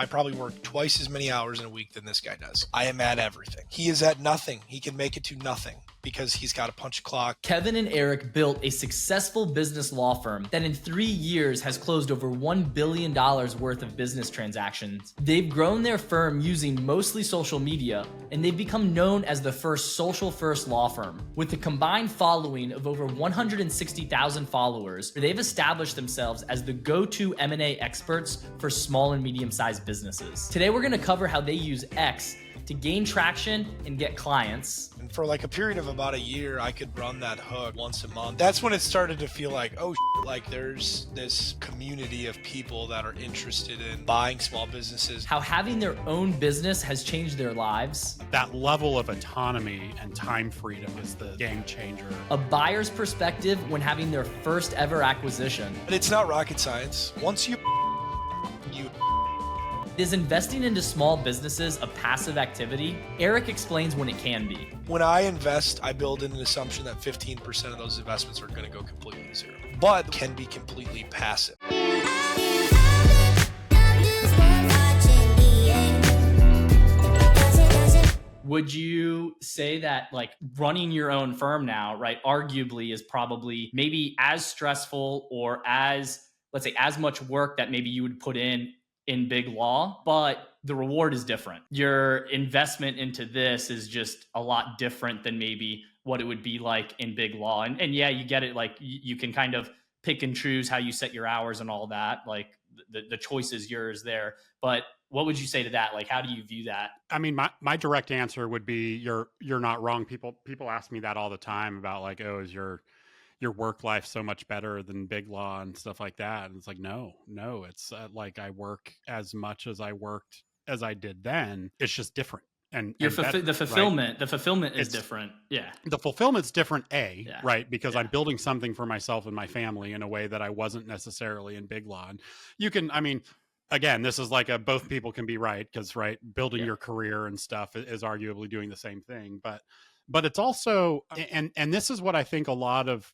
I probably work twice as many hours in a week than this guy does. I am at everything. He is at nothing. He can make it to nothing because he's got a punch clock. Kevin and Eric built a successful business law firm that in 3 years has closed over $1 billion worth of business transactions. They've grown their firm using mostly social media, and they've become known as the first social-first law firm. With a combined following of over 160,000 followers, they've established themselves as the go-to M&A experts for small and medium-sized businesses. Today, we're going to cover how they use X to gain traction and get clients. And for like a period of about a year, I could run that hook once a month. That's when it started to feel like, oh, like there's this community of people that are interested in buying small businesses. How having their own business has changed their lives. That level of autonomy and time freedom is the game changer. A buyer's perspective when having their first ever acquisition. But it's not rocket science. Once you Is investing into small businesses a passive activity? Eric explains when it can be. When I invest, I build in an assumption that 15% of those investments are going to go completely to zero, but can be completely passive. Would you say that like running your own firm now, right, arguably is probably maybe as stressful or as, let's say, as much work that maybe you would put in big law, but the reward is different. Your investment into this is just a lot different than maybe what it would be like in big law. And yeah, you get it. Like you can kind of pick and choose how you set your hours and all that. Like the choice is yours there. But what would you say to that? Like, how do you view that? I mean, my direct answer would be you're not wrong. People ask me that all the time about like, oh, is your work life so much better than big law and stuff like that? And it's like, no, it's like I work as much as I worked as I did then. It's just different. And the fulfillment, right? The fulfillment is different. Yeah. The fulfillment's different, right? Because Yeah. I'm building something for myself and my family in a way that I wasn't necessarily in big law. And you can, I mean, again, this is like both people can be right, because building your career and stuff is arguably doing the same thing. But it's also, and this is what I think a lot of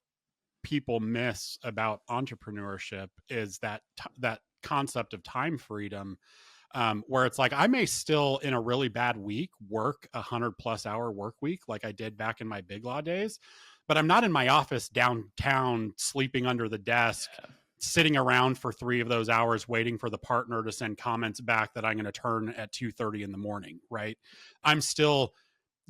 people miss about entrepreneurship is that concept of time freedom, where it's like I may still in a really bad week work 100+ hour work week like I did back in my big law days, but I'm not in my office downtown sleeping under the desk, sitting around for 3 of those hours waiting for the partner to send comments back that I'm going to turn at 2:30 in the morning, right? I'm still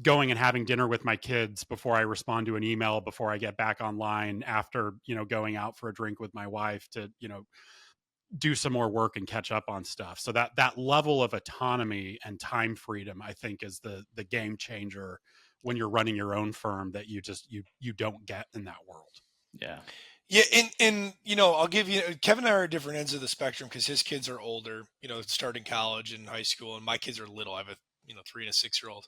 going and having dinner with my kids before I respond to an email, before I get back online after, going out for a drink with my wife to, do some more work and catch up on stuff. So that level of autonomy and time freedom, I think, is the game changer when you're running your own firm that you don't get in that world. Yeah. Yeah. And I'll give you, Kevin and I are at different ends of the spectrum because his kids are older, starting college and high school. And my kids are little. I have a, 3 and a 6-year-old,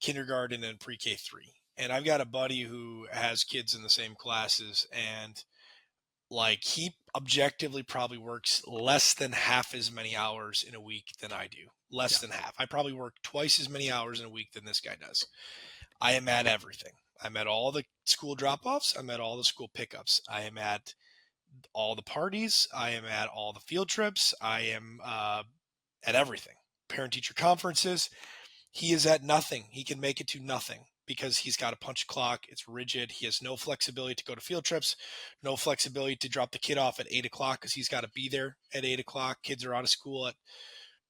kindergarten and pre-K 3. And I've got a buddy who has kids in the same classes, and like he objectively probably works less than half as many hours in a week than I do. Less than half. I probably work twice as many hours in a week than this guy does. I am at everything. I'm at all the school drop-offs. I'm at all the school pickups. I am at all the parties. I am at all the field trips. I am at everything. Parent-teacher conferences. He is at nothing. He can make it to nothing because he's got a punch clock. It's rigid. He has no flexibility to go to field trips, no flexibility to drop the kid off at 8 o'clock because he's got to be there at 8 o'clock. Kids are out of school at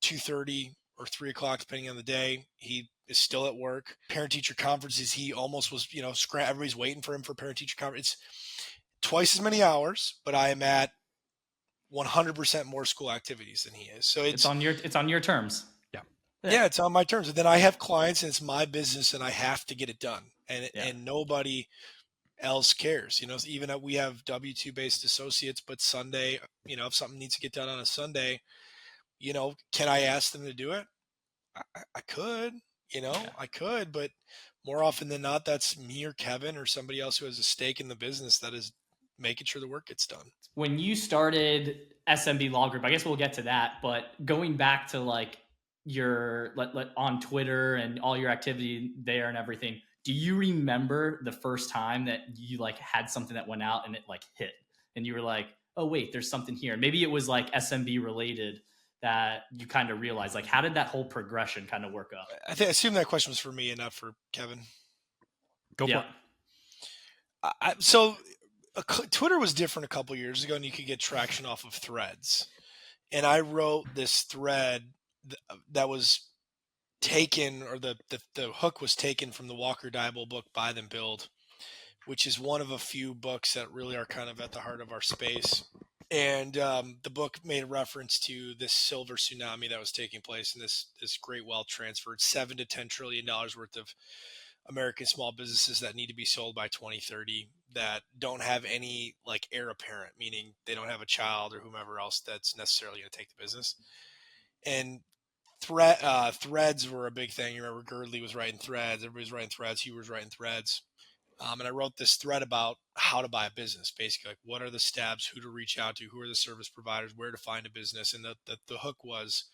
2:30 or 3 o'clock, depending on the day. He is still at work. Parent-teacher conferences, he almost was, everybody's waiting for him for parent-teacher conference. It's twice as many hours, but I am at 100% more school activities than he is. So it's on your terms. Yeah, it's on my terms. And then I have clients and it's my business and I have to get it done. And nobody else cares. Even we have W-2 based associates, but Sunday, if something needs to get done on a Sunday, can I ask them to do it? I could, I could, but more often than not, that's me or Kevin or somebody else who has a stake in the business that is making sure the work gets done. When you started SMB Law Group, I guess we'll get to that, but going back to like your on Twitter and all your activity there and everything, do you remember the first time that you like had something that went out and it like hit and you were like, oh wait, there's something here? Maybe it was like SMB related, that you kind of realized? Like, how did that whole progression kind of work up? I assume that question was for me and not for Kevin. Go for it. So Twitter was different a couple years ago, and you could get traction off of threads. And I wrote this thread that was taken, or the hook was taken from the Walker Diebold book, Buy Then Build, which is one of a few books that really are kind of at the heart of our space. And the book made a reference to this silver tsunami that was taking place, and this great wealth transferred $7 to $10 trillion worth of American small businesses that need to be sold by 2030 that don't have any like heir apparent, meaning they don't have a child or whomever else that's necessarily going to take the business. And threads were a big thing. You remember Girdley was writing threads. Everybody was writing threads. He was writing threads. And I wrote this thread about how to buy a business, basically like what are the steps, who to reach out to, who are the service providers, where to find a business. And the hook was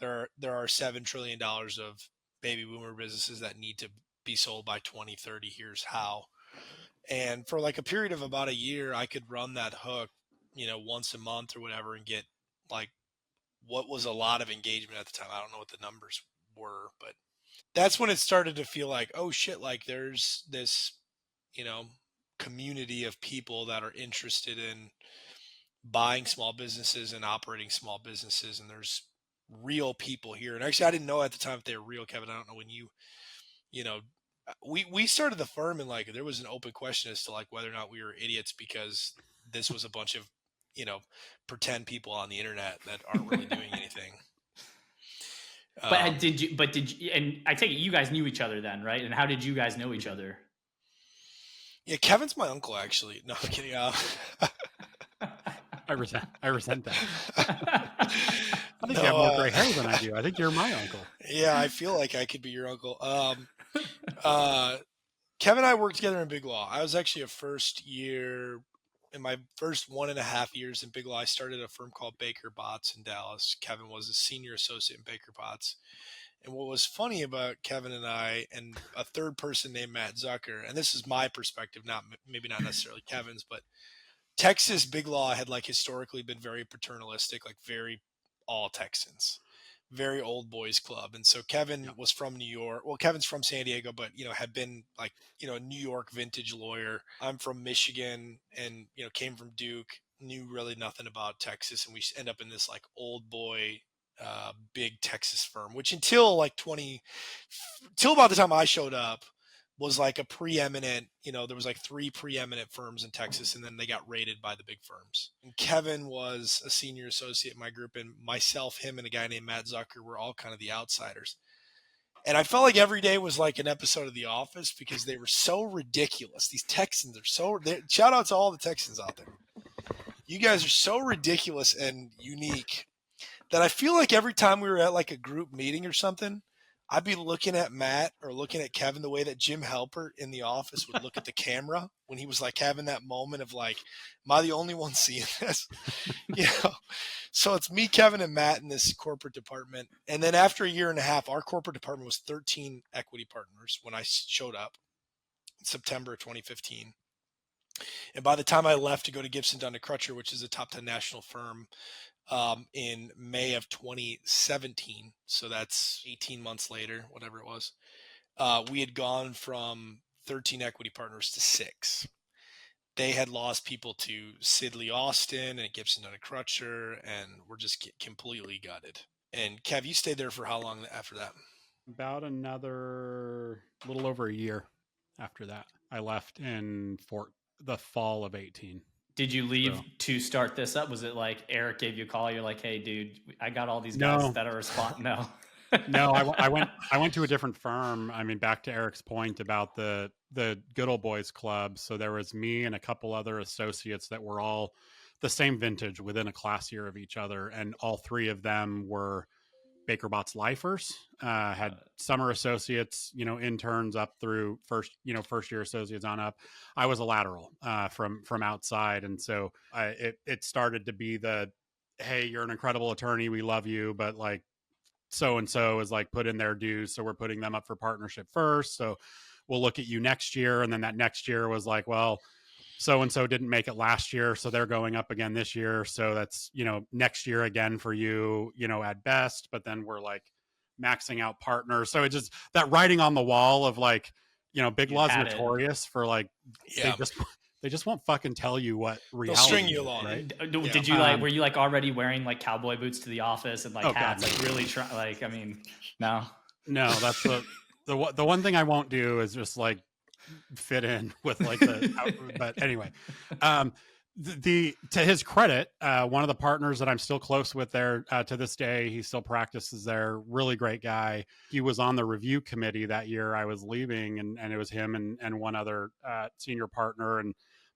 there are $7 trillion of baby boomer businesses that need to be sold by 2030. Here's how. And for like a period of about a year, I could run that hook, once a month or whatever, and get like what was a lot of engagement at the time. I don't know what the numbers were, but that's when it started to feel like, oh shit, like there's this, community of people that are interested in buying small businesses and operating small businesses. And there's real people here. And actually, I didn't know at the time if they were real, Kevin. I don't know when we started the firm, and like there was an open question as to like whether or not we were idiots because this was a bunch of pretend people on the internet that aren't really doing anything. But did you and I take it you guys knew each other then, right? And how did you guys know each other? Yeah, Kevin's my uncle, actually. No, I'm kidding. I resent that. I think you have more gray hair than I do. I think you're my uncle. Yeah, I feel like I could be your uncle. Kevin and I worked together in BigLaw. I was actually in my first 1.5 years in BigLaw, I started a firm called Baker Botts in Dallas. Kevin was a senior associate in Baker Botts. And what was funny about Kevin and I, and a third person named Matt Zucker, and this is my perspective, maybe not necessarily Kevin's, but Texas BigLaw had like historically been very paternalistic, like very all Texans, very old boys club. And so Kevin was from New York. Well, Kevin's from San Diego, but, had been like, a New York vintage lawyer. I'm from Michigan and, came from Duke, knew really nothing about Texas. And we end up in this like old boy, big Texas firm, which until about the time I showed up was like a preeminent, there was like 3 preeminent firms in Texas, and then they got raided by the big firms. And Kevin was a senior associate in my group, and myself, him, and a guy named Matt Zucker were all kind of the outsiders. And I felt like every day was like an episode of The Office because they were so ridiculous. These Texans are shout out to all the Texans out there. You guys are so ridiculous and unique that I feel like every time we were at like a group meeting or something, I'd be looking at Matt or looking at Kevin the way that Jim Halpert in The Office would look at the camera when he was like having that moment of like, am I the only one seeing this? So it's me, Kevin, and Matt in this corporate department. And then after a 1.5 years, our corporate department was 13 equity partners when I showed up in September of 2015. And by the time I left to go to Gibson, Dunn & Crutcher, which is a top 10 national firm, in May of 2017, so that's 18 months later, whatever it was, we had gone from 13 equity partners to 6. They had lost people to Sidley Austin and Gibson, Dunn & Crutcher, and we're just completely gutted. And Kev, you stayed there for how long after that? About another little over a year after that. I left in the fall of 18. Did you leave to start this up? Was it like Eric gave you a call? You're like, hey, dude, I got all these guys that are responding. No. No, I went to a different firm. I mean, back to Eric's point about the good old boys club. So there was me and a couple other associates that were all the same vintage within a class year of each other. And all 3 of them were Baker Botts lifers, had summer associates, interns up through first year associates on up. I was a lateral from outside. And so it started to be hey, you're an incredible attorney. We love you. But like, so-and-so is like put in their dues. So we're putting them up for partnership first. So we'll look at you next year. And then that next year was like, well, so and so didn't make it last year, so they're going up again this year. So that's, next year again for you, at best. But then we're like maxing out partners. So it just, that writing on the wall of like, Big Law's notorious for like, Yeah. they just won't fucking tell you what They'll string reality you is, along. right? Yeah. Did you like, were you like already wearing like cowboy boots to the office and like Oh, hats, God, no. like really try, like, I mean, no. No, that's the one thing I won't do is just like fit in with like but anyway, to his credit, one of the partners that I'm still close with there to this day, he still practices there. Really great guy. He was on the review committee that year I was leaving, and it was him and one other senior partner, and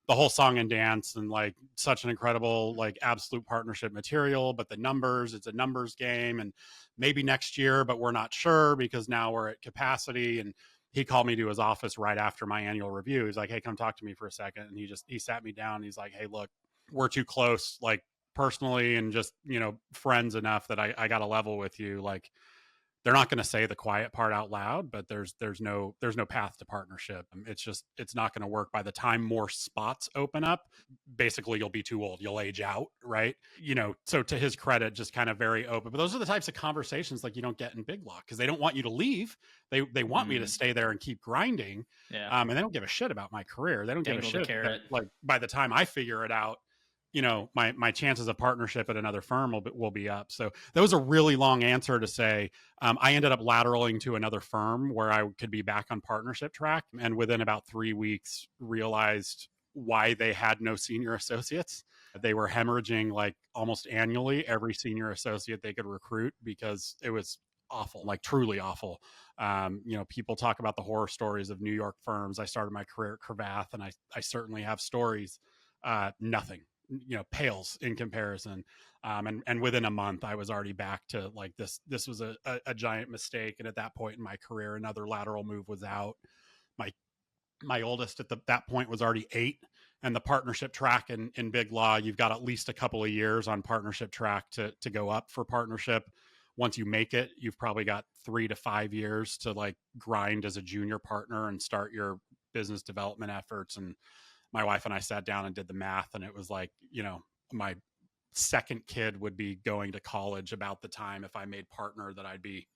the whole song and dance, and like such an incredible, like absolute partnership material. But the numbers, it's a numbers game, and maybe next year, but we're not sure because now we're at capacity. And he called me to his office right after my annual review. He's like, "Hey, come talk to me for a second." And he sat me down. He's like, "Hey, look, we're too close, like personally, and just, friends enough that I got to level with you. Like, they're not going to say the quiet part out loud, but there's no path to partnership. It's not going to work. By the time more spots open up, basically you'll be too old, you'll age out, right? So to his credit, just kind of very open. But those are the types of conversations like you don't get in Big Law, because they don't want you to leave. They want me to stay there and keep grinding. And they don't give a shit about my career. They don't give a shit that, like, by the time I figure it out, my chances of partnership at another firm will be up. So that was a really long answer to say, I ended up lateraling to another firm where I could be back on partnership track. And within about 3 weeks, realized why they had no senior associates. They were hemorrhaging like almost annually every senior associate they could recruit, because it was awful, like truly awful. People talk about the horror stories of New York firms. I started my career at Cravath, and I certainly have stories. Nothing pales in comparison. And within a month I was already back to like this was a giant mistake. And at that point in my career, another lateral move was out. My oldest at that point was already 8, and the partnership track in Big Law, you've got at least a couple of years on partnership track to go up for partnership. Once you make it, you've probably got 3 to 5 years to like grind as a junior partner and start your business development efforts. And my wife and I sat down and did the math, and it was like, my second kid would be going to college about the time, if I made partner, that I'd be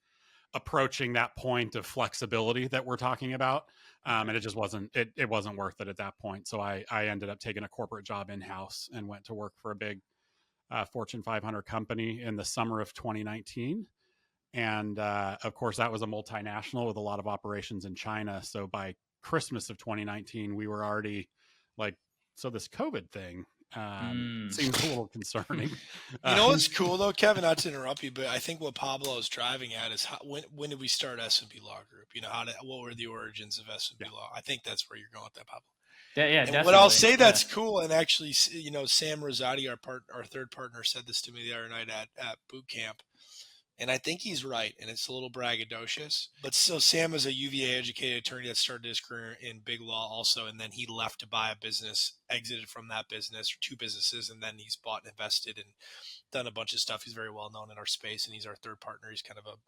approaching that point of flexibility that we're talking about. And it just wasn't, it wasn't worth it at that point. So I ended up taking a corporate job in-house and went to work for a big Fortune 500 company in the summer of 2019. And of course, that was a multinational with a lot of operations in China. So by Christmas of 2019, we were already like, so this COVID thing seems a little concerning. What's cool though, Kevin, not to interrupt you, but I think what Pablo is driving at is when did we start SMB Law Group? What were the origins of SMB Law? I think that's where you're going with that, Pablo. Yeah, and definitely. What I'll say that's cool, and actually, Sam Rosati, our third partner, said this to me the other night at boot camp. And I think he's right, and it's a little braggadocious. But still, Sam is a UVA educated attorney that started his career in Big Law also, and then he left to buy a business, exited from that business, or 2 businesses, and then he's bought and invested and done a bunch of stuff. He's very well known in our space, and he's our third partner. He's kind of a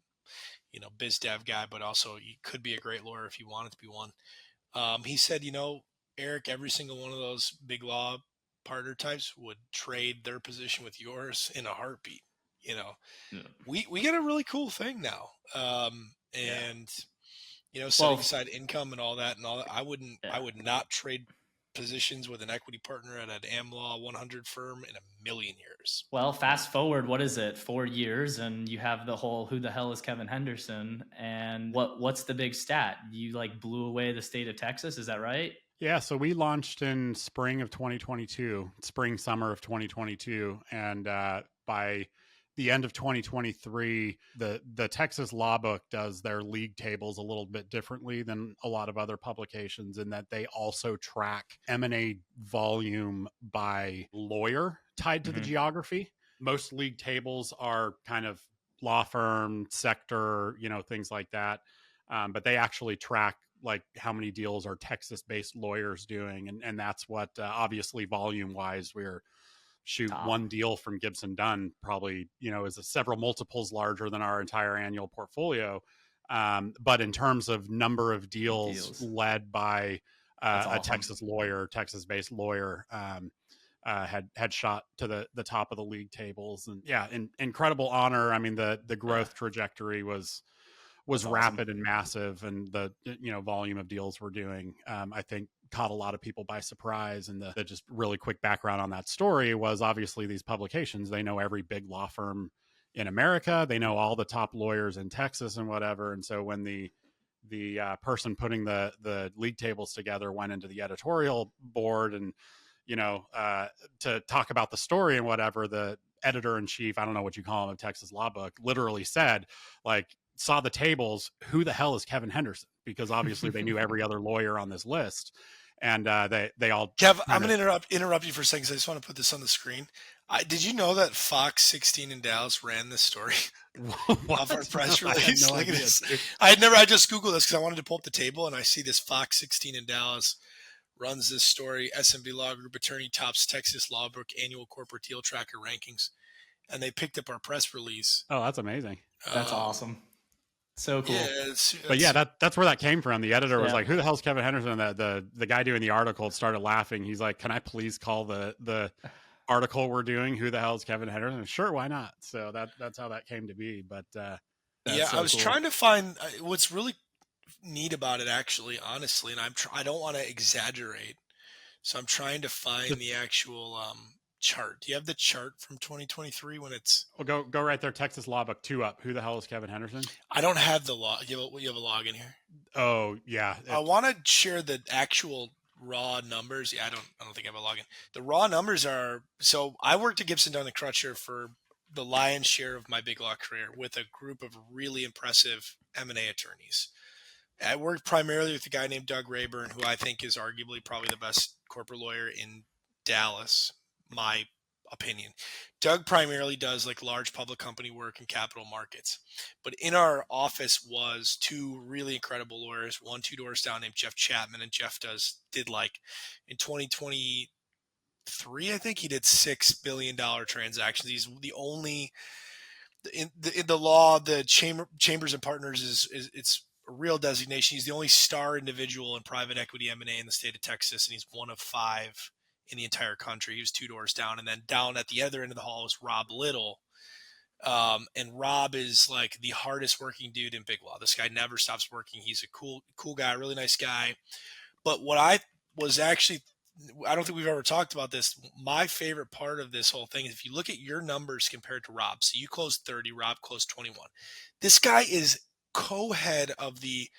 biz dev guy, but also he could be a great lawyer if he wanted to be one. He said, Eric, every single one of those Big Law partner types would trade their position with yours in a heartbeat. We get a really cool thing now. Setting aside income and all that, I would not trade positions with an equity partner at an AmLaw 100 firm in a million years. Well, fast forward, what is it, 4 years, and you have the whole who the hell is Kevin Henderson, and what's the big stat? You like blew away the state of Texas, is that right? Yeah, so we launched in summer of 2022, and by the end of 2023, the Texas Law Book does their league tables a little bit differently than a lot of other publications, in that they also track M&A volume by lawyer tied to the geography. Most league tables are kind of law firm, sector, things like that. But they actually track like how many deals are Texas-based lawyers doing. And that's what, obviously volume-wise, we're one deal from Gibson Dunn probably, is several multiples larger than our entire annual portfolio. But in terms of number of deals led by That's a awesome. Texas-based lawyer, had shot to the top of the league tables, and incredible honor. I mean, the growth trajectory was That's awesome. rapid and massive, and the volume of deals we're doing, I think, caught a lot of people by surprise. And the just really quick background on that story was, obviously, these publications, they know every big law firm in America, they know all the top lawyers in Texas and whatever. And so when the person putting the league tables together went into the editorial board and to talk about the story and whatever, the editor-in-chief, I don't know what you call him, of Texas Law Book, literally said, like, saw the tables, who the hell is Kevin Henderson? Because obviously they knew every other lawyer on this list. And they all Kev, I'm going to interrupt you for a second, because I just want to put this on the screen. Did you know that Fox 16 in Dallas ran this story off our press release? No, Look at this. I just Googled this because I wanted to pull up the table, and I see this Fox 16 in Dallas runs this story. SMB Law Group Attorney tops Texas Law Book annual corporate deal tracker rankings. And they picked up our press release. Oh, that's amazing. That's awesome. So cool. Yeah, that's where that came from. The editor was like, who the hell's Kevin Henderson? The guy doing the article started laughing. He's like, can I please call the article we're doing, who the hell's Kevin Henderson? Sure, why not? So that's how that came to be. But I was trying to find what's really neat about it, actually, honestly, and I don't want to exaggerate, so I'm trying to find the actual chart. Do you have the chart from 2023 when it's? Well, go right there. Texas Law Book 2 up. Who the hell is Kevin Henderson? I don't have the law. You have a login here? Oh yeah. I want to share the actual raw numbers. Yeah, I don't think I have a login. The raw numbers are, so I worked at Gibson, Dunn & Crutcher for the lion's share of my big law career with a group of really impressive M&A attorneys. I worked primarily with a guy named Doug Rayburn, who I think is arguably probably the best corporate lawyer in Dallas, my opinion. Doug primarily does like large public company work in capital markets. But in our office was two really incredible lawyers, one 2 doors down named Jeff Chapman, and Jeff did like in 2023, I think he did $6 billion transactions. He's the only in the law, the Chambers and Partners is it's a real designation. He's the only star individual in private equity M&A in the state of Texas, and he's one of 5 in the entire country. He was 2 doors down, and then down at the other end of the hall was Rob Little. And Rob is like the hardest working dude in big law. This guy never stops working. He's a cool guy, really nice guy. But what I don't think we've ever talked about this. My favorite part of this whole thing is if you look at your numbers compared to Rob. So you closed 30, Rob closed 21. This guy is co-head of the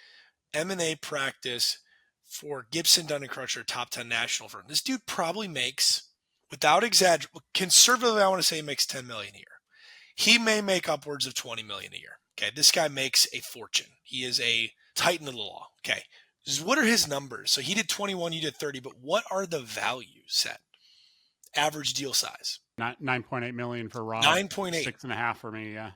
M&A practice for Gibson, Dunn & Crutcher, top 10 national firm. This dude probably makes, without exaggeration, conservatively, I want to say he makes $10 million a year. He may make upwards of $20 million a year. Okay, this guy makes a fortune. He is a titan of the law. Okay, what are his numbers? So he did 21, you did 30, but what are the values set? Average deal size. 9.8 million for Rob. 9.8. 6.5 for me. Yeah.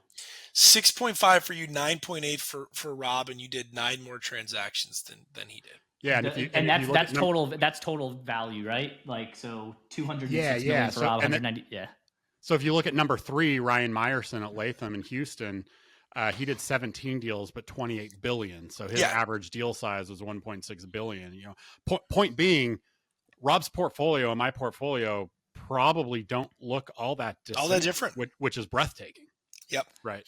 6.5 for you, 9.8 for Rob, and you did 9 more transactions than he did. Yeah, and that's total value, right? Like, so 206 million for Rob, 190. Yeah. So if you look at number 3, Ryan Meyerson at Latham in Houston, he did 17 deals, but 28 billion. So his average deal size was 1.6 billion. Point being, Rob's portfolio and my portfolio probably don't look all that different, which is breathtaking. Yep. Right.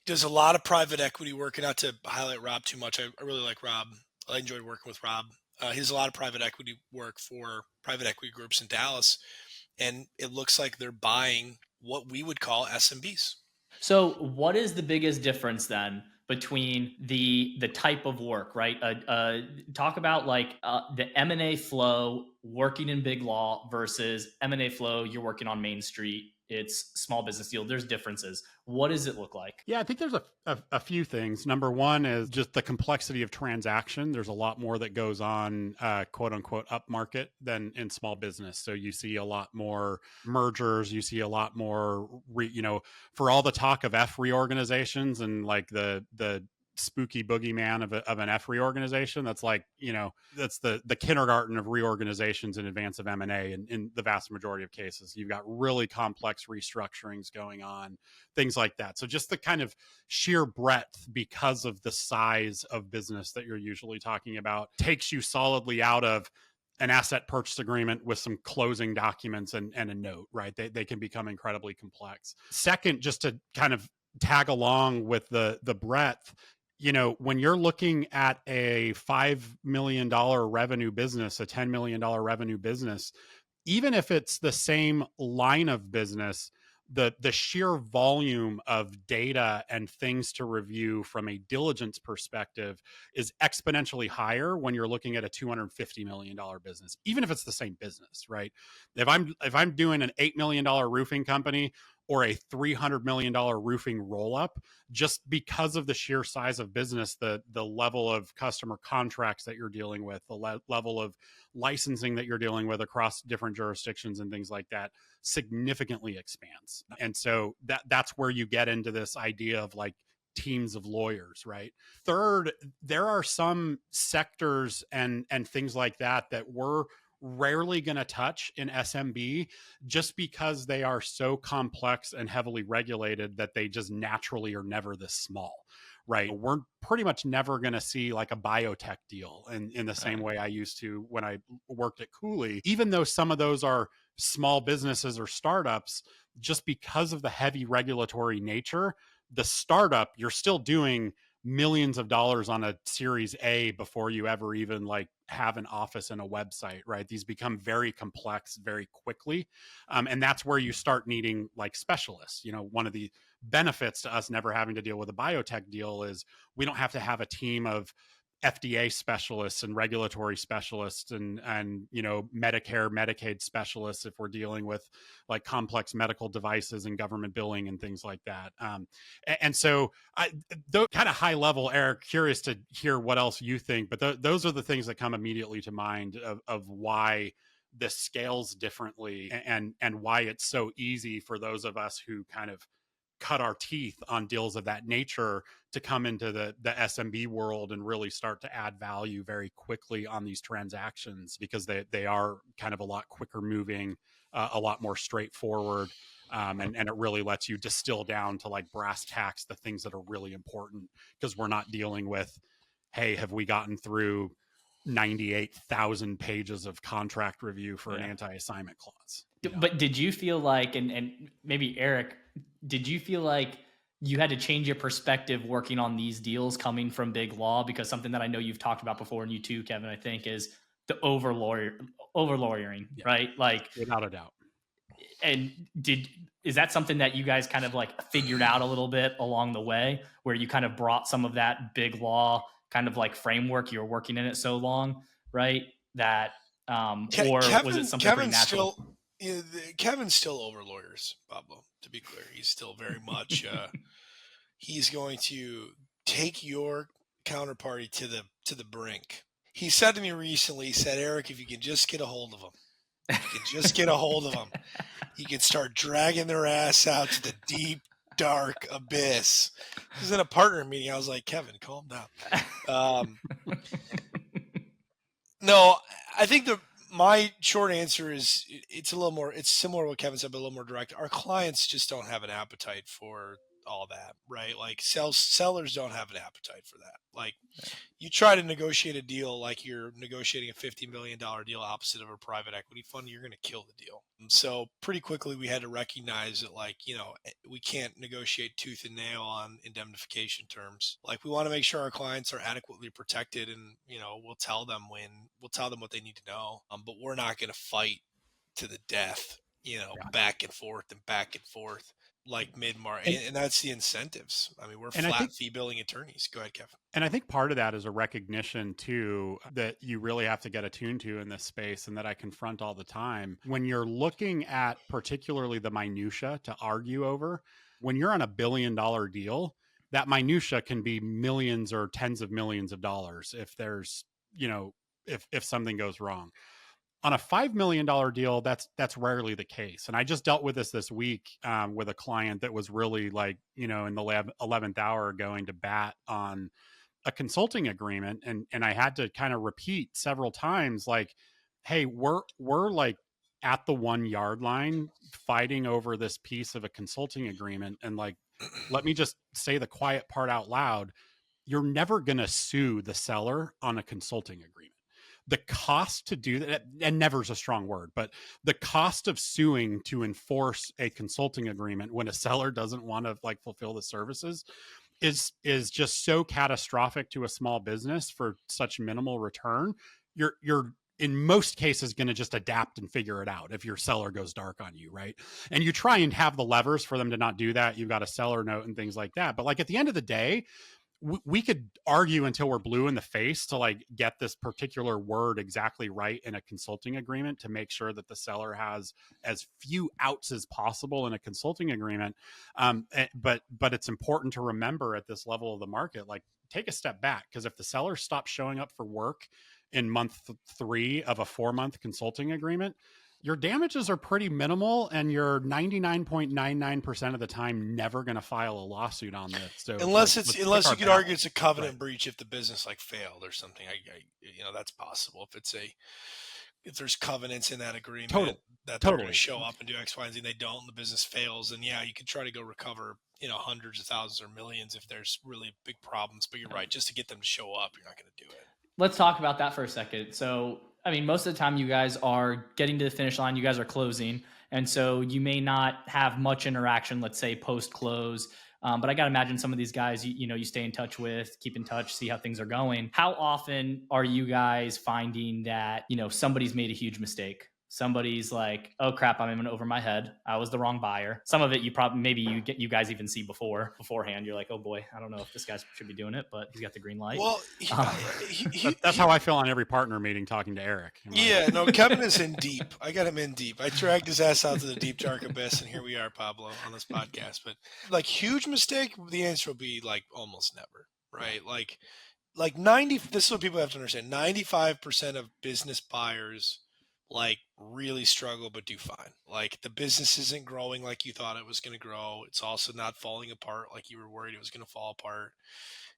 He does a lot of private equity work, and not to highlight Rob too much. I really like Rob. I enjoyed working with Rob. He does a lot of private equity work for private equity groups in Dallas, and it looks like they're buying what we would call SMBs. So what is the biggest difference then between the type of work, right? Talk about like the M&A flow working in big law versus M&A flow you're working on Main Street. It's small business deal. There's differences. What does it look like? Yeah, I think there's a few things. Number one is just the complexity of transaction. There's a lot more that goes on, quote unquote, upmarket than in small business. So you see a lot more mergers. You see a lot more, for all the talk of reorganizations and like the spooky boogeyman of an F reorganization. That's like, that's the kindergarten of reorganizations in advance of M&A. In the vast majority of cases, you've got really complex restructurings going on, things like that. So just the kind of sheer breadth, because of the size of business that you're usually talking about, takes you solidly out of an asset purchase agreement with some closing documents and a note, right? They can become incredibly complex. Second, just to kind of tag along with the breadth, when you're looking at a $5 million revenue business, a $10 million revenue business, even if it's the same line of business, the sheer volume of data and things to review from a diligence perspective is exponentially higher when you're looking at a $250 million business, even if it's the same business, right? If I'm doing an $8 million roofing company or a $300 million roofing roll-up, just because of the sheer size of business, the level of customer contracts that you're dealing with, the level of licensing that you're dealing with across different jurisdictions and things like that, significantly expands. And so that's where you get into this idea of like teams of lawyers, right? Third, there are some sectors and things like that we're rarely going to touch in SMB, just because they are so complex and heavily regulated that they just naturally are never this small, right? We're pretty much never going to see like a biotech deal in the same way I used to when I worked at Cooley, even though some of those are small businesses or startups. Just because of the heavy regulatory nature, the startup, you're still doing millions of dollars on a Series A before you ever even like have an office and a website, right? These become very complex very quickly. And that's where you start needing like specialists. One of the benefits to us never having to deal with a biotech deal is we don't have to have a team of FDA specialists and regulatory specialists and Medicare, Medicaid specialists if we're dealing with like complex medical devices and government billing and things like that. And so though kind of high level, Eric, curious to hear what else you think, but those are the things that come immediately to mind of why this scales differently and why it's so easy for those of us who kind of cut our teeth on deals of that nature to come into the SMB world and really start to add value very quickly on these transactions, because they are kind of a lot quicker moving, a lot more straightforward. And it really lets you distill down to like brass tacks, the things that are really important, because we're not dealing with, hey, have we gotten through 98,000 pages of contract review for an anti-assignment clause? But did you feel like, and maybe Eric, did you feel like you had to change your perspective working on these deals coming from BigLaw? Because something that I know you've talked about before, and you too, Kevin, I think, is the over lawyering, right? Like, without a doubt. And is that something that you guys kind of like figured out a little bit along the way, where you kind of brought some of that BigLaw kind of like framework, you were working in it so long, right? That, or was it something pretty natural? Kevin's still over lawyers, Pablo, to be clear. He's still very much, he's going to take your counterparty to the brink. He said to me recently, he said, Eric, if you can just get a hold of them, you can start dragging their ass out to the deep, dark abyss. This was in a partner meeting. I was like, Kevin, calm down. No, I think my short answer is it's similar to what Kevin said, but a little more direct. Our clients just don't have an appetite for all that, right? Like sellers don't have an appetite for that. Like you try to negotiate a deal like you're negotiating a $50 million deal opposite of a private equity fund, you're going to kill the deal. And so pretty quickly we had to recognize that we can't negotiate tooth and nail on indemnification terms. Like we want to make sure our clients are adequately protected, and we'll tell them what they need to know. But we're not going to fight to the death, back and forth like mid-March. And that's the incentives. I mean, we're flat fee billing attorneys. Go ahead, Kevin. And I think part of that is a recognition too that you really have to get attuned to in this space, and that I confront all the time. When you're looking at particularly the minutia to argue over, when you're on $1 billion deal, that minutia can be millions or tens of millions of dollars if there's, if something goes wrong. On a $5 million deal, that's rarely the case. And I just dealt with this week with a client that was really like, in the 11th hour going to bat on a consulting agreement. And I had to kind of repeat several times, like, hey, we're like at the 1 yard line fighting over this piece of a consulting agreement. And like, let me just say the quiet part out loud. You're never going to sue the seller on a consulting agreement. The cost to do that, and never is a strong word, but the cost of suing to enforce a consulting agreement when a seller doesn't want to like fulfill the services is just so catastrophic to a small business for such minimal return. You're in most cases going to just adapt and figure it out if your seller goes dark on you, right? And you try and have the levers for them to not do that. You've got a seller note and things like that. But like at the end of the day, we could argue until we're blue in the face to like get this particular word exactly right in a consulting agreement to make sure that the seller has as few outs as possible in a consulting agreement. But it's important to remember at this level of the market, like take a step back, because if the seller stops showing up for work in month 3 of a 4-month consulting agreement, your damages are pretty minimal, and you're 99.99% of the time never going to file a lawsuit on this. So unless you could argue it's a covenant breach if the business like failed or something. That's possible if there's covenants in that agreement that they're going to show up and do X, Y, and Z, and they don't, and the business fails, and you could try to go recover, hundreds of thousands or millions if there's really big problems. But you're right, just to get them to show up, you're not going to do it. Let's talk about that for a second. So, I mean, most of the time you guys are getting to the finish line, you guys are closing. And so you may not have much interaction, let's say post-close. But I got to imagine some of these guys, you stay in touch with, keep in touch, see how things are going. How often are you guys finding that, somebody's made a huge mistake? Somebody's like, oh crap, I'm in over my head. I was the wrong buyer. Some of it you guys even see beforehand. You're like, oh boy, I don't know if this guy should be doing it, but he's got the green light. Well, that's how I feel on every partner meeting talking to Eric. Kevin is in deep. I got him in deep. I dragged his ass out to the deep dark abyss, and here we are, Pablo, on this podcast. But like huge mistake, the answer will be like almost never, right? Like 90. This is what people have to understand. 95% of business buyers like really struggle but do fine. Like the business isn't growing like you thought it was going to grow. It's also not falling apart like you were worried it was going to fall apart.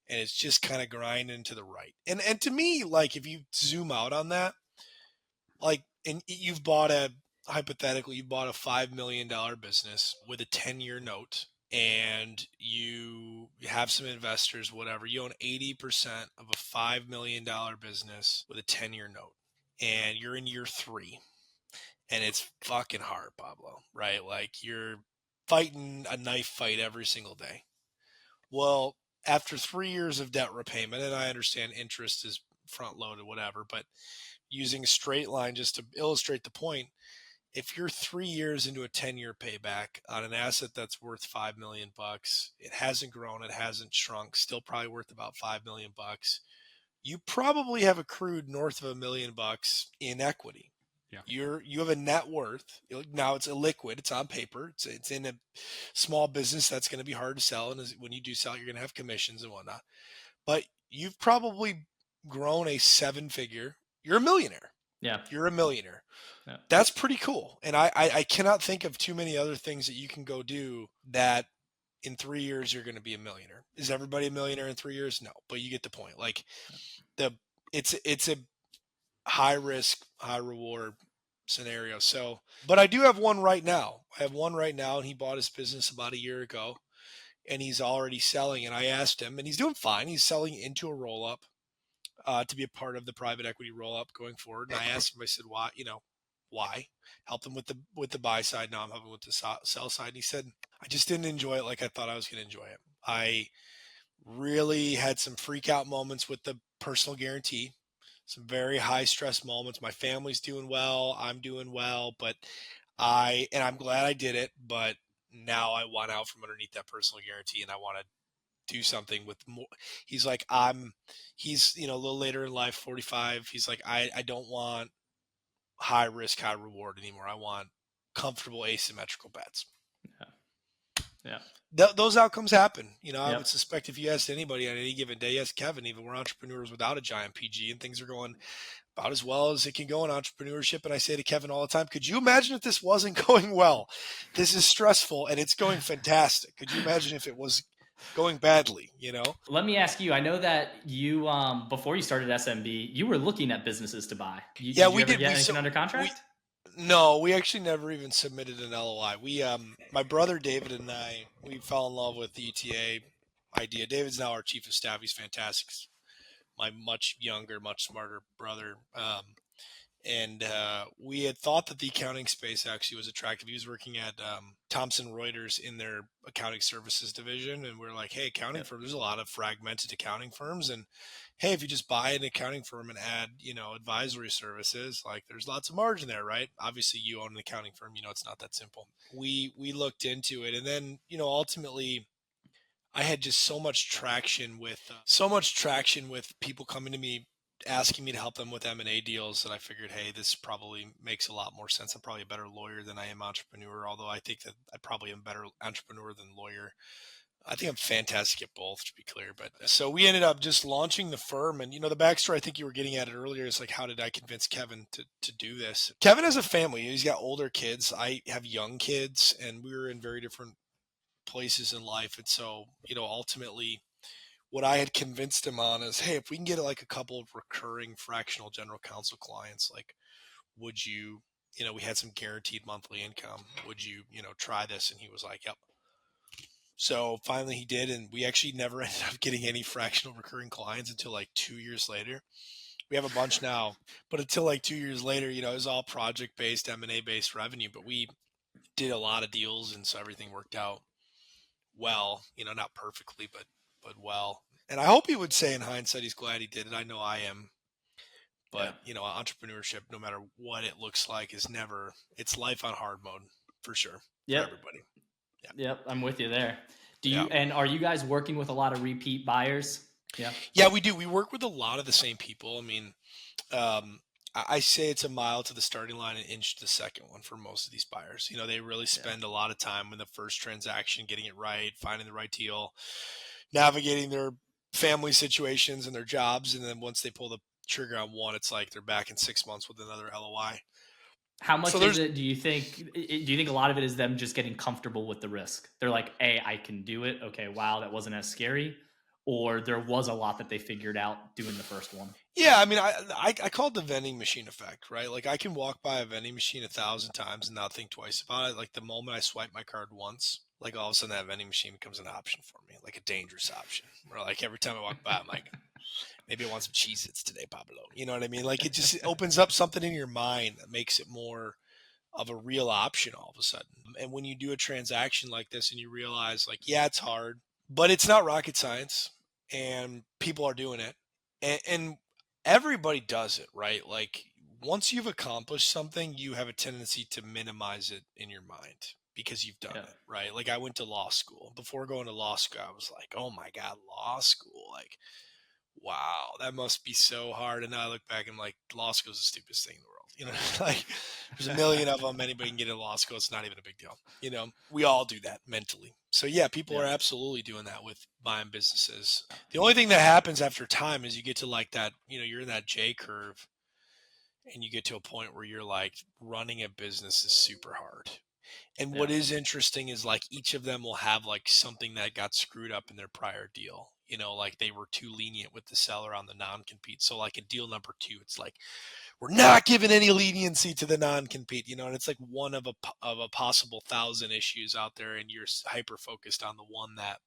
And it's just kind of grinding to the right. And to me, like if you zoom out on that, like, and hypothetically, you bought a $5 million business with a 10-year note, and you have some investors, whatever. You own 80% of a $5 million business with a 10-year note. And you're in year 3, and it's fucking hard, Pablo, right? Like you're fighting a knife fight every single day. Well, after 3 years of debt repayment, and I understand interest is front loaded, whatever, but using a straight line just to illustrate the point, if you're 3 years into a 10-year payback on an asset that's worth $5 million, it hasn't grown, it hasn't shrunk, still probably worth about $5 million. You probably have accrued north of $1 million in equity. Yeah. You have a net worth. Now it's illiquid. It's on paper. It's in a small business that's going to be hard to sell. And when you do sell, you're going to have commissions and whatnot. But you've probably grown a 7-figure. You're a millionaire. Yeah. You're a millionaire. Yeah. That's pretty cool. And I cannot think of too many other things that you can go do that in 3 years you're going to be a millionaire. Is everybody a millionaire in 3 years? No, but you get the point. Like it's a high risk, high reward scenario. So, but I do have one right now. I have one right now, and he bought his business about a year ago, and he's already selling. And I asked him, and he's doing fine. He's selling into a roll up to be a part of the private equity roll up going forward. And I asked him, I said, why? Why? Help him with the buy side. Now I'm helping with the sell side. And he said, I just didn't enjoy it like I thought I was going to enjoy it. I really had some freak out moments with the personal guarantee, some very high stress moments. My family's doing well. I'm doing well, but I'm glad I did it, but now I want out from underneath that personal guarantee, and I want to do something with more. He's like, he's, a little later in life, 45. He's like, I don't want high risk, high reward anymore. I want comfortable asymmetrical bets. Yeah. Those outcomes happen. I Yep. would suspect if you asked anybody on any given day, yes, Kevin, even we're entrepreneurs without a giant PG and things are going about as well as it can go in entrepreneurship. And I say to Kevin all the time, could you imagine if this wasn't going well? This is stressful and it's going fantastic. Could you imagine if it was going badly, you know? Let me ask you, I know that you, before you started SMB, you were looking at businesses to buy. Yeah, Did you we ever did. get anything under We, contract? no, we actually never even submitted an LOI. My brother David and I, we fell in love with the ETA idea. David's now our chief of staff. He's fantastic. My much younger, much smarter brother. And we had thought that the accounting space actually was attractive. He was working at Thomson Reuters in their accounting services division, and we're like, hey, accounting Yep. firm, there's a lot of fragmented accounting firms, and hey, if you just buy an accounting firm and add, advisory services, like there's lots of margin there, right? Obviously, you own an accounting firm, it's not that simple. We looked into it, and then ultimately, I had just so much traction with people coming to me asking me to help them with M&A deals that I figured, hey, this probably makes a lot more sense. I'm probably a better lawyer than I am entrepreneur, although I think that I probably am a better entrepreneur than lawyer. I think I'm fantastic at both, to be clear. But so we ended up just launching the firm. And, the backstory, I think you were getting at it earlier, is like, how did I convince Kevin to do this? Kevin has a family. He's got older kids. I have young kids, and we were in very different places in life. And so, ultimately, what I had convinced him on is, hey, if we can get like a couple of recurring fractional general counsel clients, like, would you, we had some guaranteed monthly income. Would you, try this? And he was like, yep. So finally he did. And we actually never ended up getting any fractional recurring clients until like 2 years later. We have a bunch now, but until like 2 years later, it was all project-based, M&A based revenue, but we did a lot of deals. And so everything worked out well, not perfectly, but well. And I hope he would say in hindsight he's glad he did it. I know I am. But, entrepreneurship, no matter what it looks like, it's life on hard mode for sure. Yep. For everybody. Yeah. Yep. I'm with you there. And are you guys working with a lot of repeat buyers? Yeah. Yeah, we do. We work with a lot of the same people. I mean, I say it's a mile to the starting line, an inch to the second one for most of these buyers. They really spend a lot of time in the first transaction, getting it right, finding the right deal, navigating their family situations and their jobs. And then once they pull the trigger on one, it's like they're back in 6 months with another LOI. How much is it, do you think a lot of it is them just getting comfortable with the risk? They're like, hey, I can do it. Okay, wow, that wasn't as scary. Or there was a lot that they figured out doing the first one? Yeah, I mean, I call it the vending machine effect, right? Like I can walk by a vending machine 1,000 times and not think twice about it. Like the moment I swipe my card once, like all of a sudden that vending machine becomes an option for me, like a dangerous option. Or like every time I walk by, I'm like, maybe I want some Cheez-Its today, Pablo. You know what I mean? Like it opens up something in your mind that makes it more of a real option all of a sudden. And when you do a transaction like this and you realize like, yeah, it's hard, but it's not rocket science and people are doing it. And everybody does it, right? Like once you've accomplished something, you have a tendency to minimize it in your mind because you've done it, right? Like I went to law school. Before going to law school, I was like, oh my God, law school. Like, wow, that must be so hard. And now I look back and I'm like, law school is the stupidest thing in the world. Like there's a million of them. Anybody can get into law school. It's not even a big deal. We all do that mentally. So yeah, people are absolutely doing that with buying businesses. The only thing that happens after time is you get to like that, you're in that J curve and you get to a point where you're like running a business is super hard. And what is interesting is like each of them will have like something that got screwed up in their prior deal. Like they were too lenient with the seller on the non-compete. So like in deal number 2, it's like, we're not giving any leniency to the non-compete, and it's like one of a possible 1,000 issues out there. And you're hyper focused on the one that,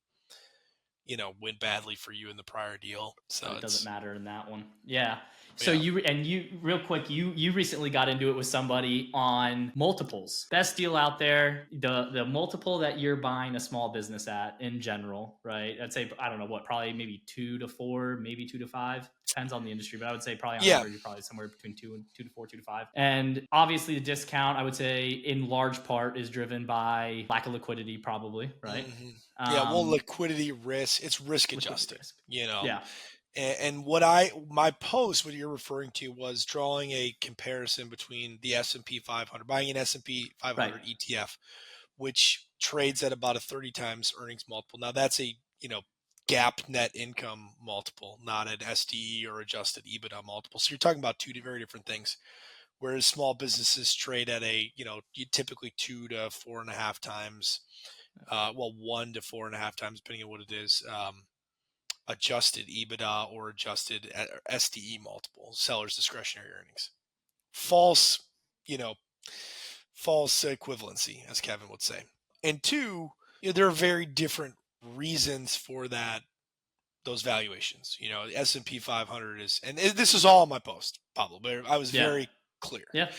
went badly for you in the prior deal. So it doesn't matter in that one. Yeah. So yeah. you real quick, you recently got into it with somebody on multiples. Best deal out there, the multiple that you're buying a small business at in general, right? I'd say, I don't know what, probably maybe 2 to 4, maybe 2 to 5. Depends on the industry, but I would say probably on average, you're probably somewhere between 2 to 4, 2 to 5. And obviously the discount, I would say in large part is driven by lack of liquidity, probably, right? Mm-hmm. Yeah. Well, liquidity risk, it's risk adjusted, Yeah. And my post, what you're referring to was drawing a comparison between the S&P 500, buying an S&P 500 ETF, which trades at about a 30 times earnings multiple. Now that's a, GAAP net income multiple, not an SDE or adjusted EBITDA multiple. So you're talking about two very different things. Whereas small businesses trade at typically 2 to 4.5 times, 1 to 4.5 times, depending on what it is, adjusted EBITDA or adjusted SDE multiple, seller's discretionary earnings. False equivalency, as Kevin would say. And two, there are very different reasons for those valuations. The S&P 500 is, and this is all in my post, Pablo, but I was very clear. Yeah.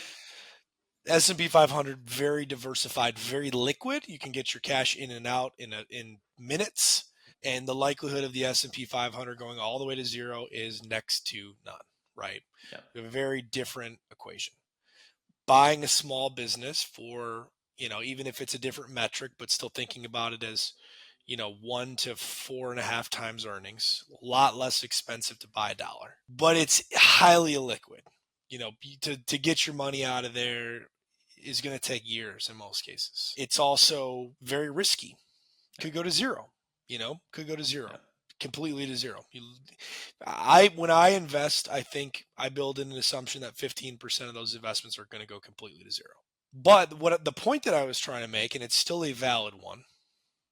S&P 500, very diversified, very liquid. You can get your cash in and out in minutes. And the likelihood of the S&P 500 going all the way to zero is next to none, right? Yeah. We have a very different equation. Buying a small business for, even if it's a different metric, but still thinking about it as, 1 to 4.5 times earnings, a lot less expensive to buy $1, but it's highly illiquid. To get your money out of there is going to take years in most cases. It's also very risky. Could go to zero, completely to zero. When I invest, I think I build in an assumption that 15% of those investments are going to go completely to zero. But the point that I was trying to make, and it's still a valid one,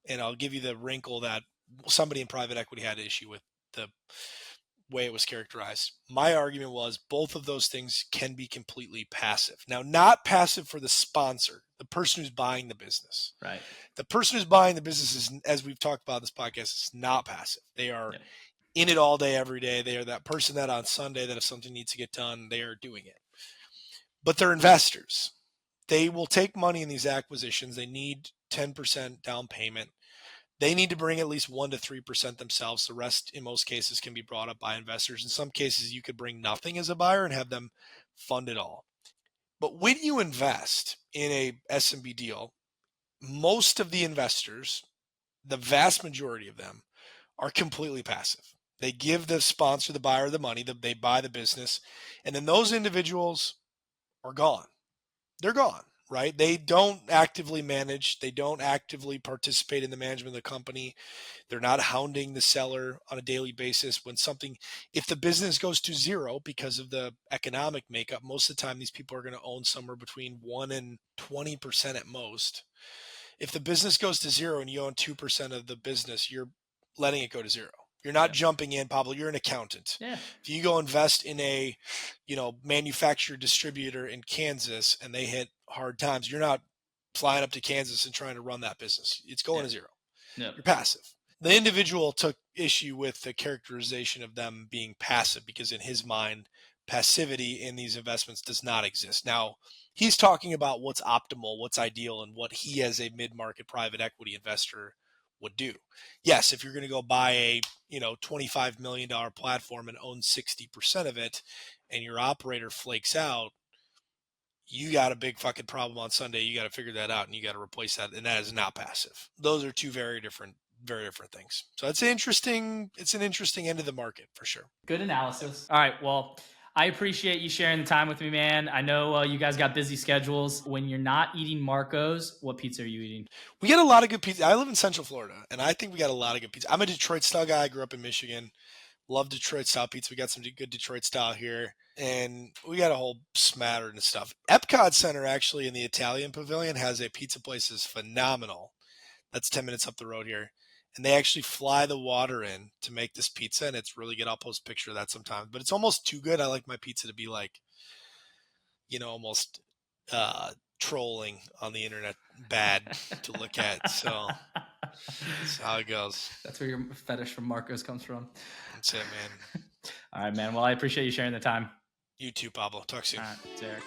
and I'll give you the wrinkle that somebody in private equity had an issue with the way it was characterized. My argument was both of those things can be completely passive. Now, not passive for the sponsor, the person who's buying the business. Right. The person who's buying the business is, as we've talked about in this podcast, is not passive. They are in it all day, every day. They are that person that on Sunday, that if something needs to get done, they are doing it. But they're investors. They will take money in these acquisitions. They need 10% down payment. They need to bring at least 1 to 3% themselves. The rest, in most cases, can be brought up by investors. In some cases, you could bring nothing as a buyer and have them fund it all. But when you invest in a SMB deal, most of the investors, the vast majority of them, are completely passive. They give the sponsor, the buyer, the money, they buy the business, and then those individuals are gone. They're gone. Right? They don't actively manage. They don't actively participate in the management of the company. They're not hounding the seller on a daily basis. If the business goes to zero because of the economic makeup, most of the time these people are going to own somewhere between 1 and 20% at most. If the business goes to zero and you own 2% of the business, you're letting it go to zero. You're not jumping in, Pablo. You're an accountant. Yeah. If you go invest in a, manufacturer distributor in Kansas and they hit hard times, you're not flying up to Kansas and trying to run that business. It's going to zero. Yeah. You're passive. The individual took issue with the characterization of them being passive because in his mind, passivity in these investments does not exist. Now, he's talking about what's optimal, what's ideal, and what he as a mid-market private equity investor would do. Yes, if you're going to go buy a $25 million platform and own 60% of it and your operator flakes out, you got a big fucking problem on Sunday. You got to figure that out and you got to replace that. And that is not passive. Those are two very different things. So it's an interesting end of the market for sure. Good analysis. All right. Well, I appreciate you sharing the time with me, man. I know you guys got busy schedules. When you're not eating Marco's, what pizza are you eating? We get a lot of good pizza. I live in Central Florida, and I think we got a lot of good pizza. I'm a Detroit-style guy. I grew up in Michigan. Love Detroit-style pizza. We got some good Detroit-style here, and we got a whole smattering of stuff. Epcot Center, actually, in the Italian Pavilion, has a pizza place that's phenomenal. That's 10 minutes up the road here. And they actually fly the water in to make this pizza, and it's really good. I'll post a picture of that sometimes, but it's almost too good. I like my pizza to be like, almost trolling on the internet, bad to look at. So that's how it goes. That's where your fetish for Marco's comes from. That's it, man. All right, man. Well, I appreciate you sharing the time. You too, Pablo. Talk soon. All right, Derek.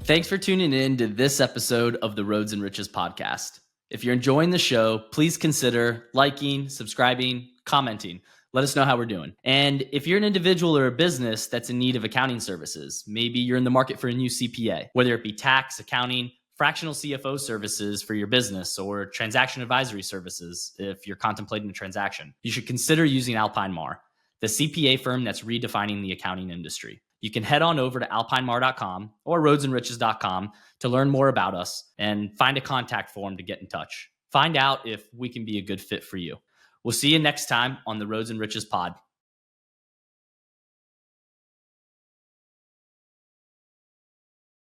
Thanks for tuning in to this episode of the Roads and Riches podcast. If you're enjoying the show, please consider liking, subscribing, commenting. Let us know how we're doing. And if you're an individual or a business that's in need of accounting services, maybe you're in the market for a new CPA, whether it be tax, accounting, fractional CFO services for your business, or transaction advisory services if you're contemplating a transaction, you should consider using Alpine Mar, the CPA firm that's redefining the accounting industry. You can head on over to alpinemar.com or roadsandriches.com to learn more about us and find a contact form to get in touch. find out if we can be a good fit for you. We'll see you next time on the Roads and Riches Pod.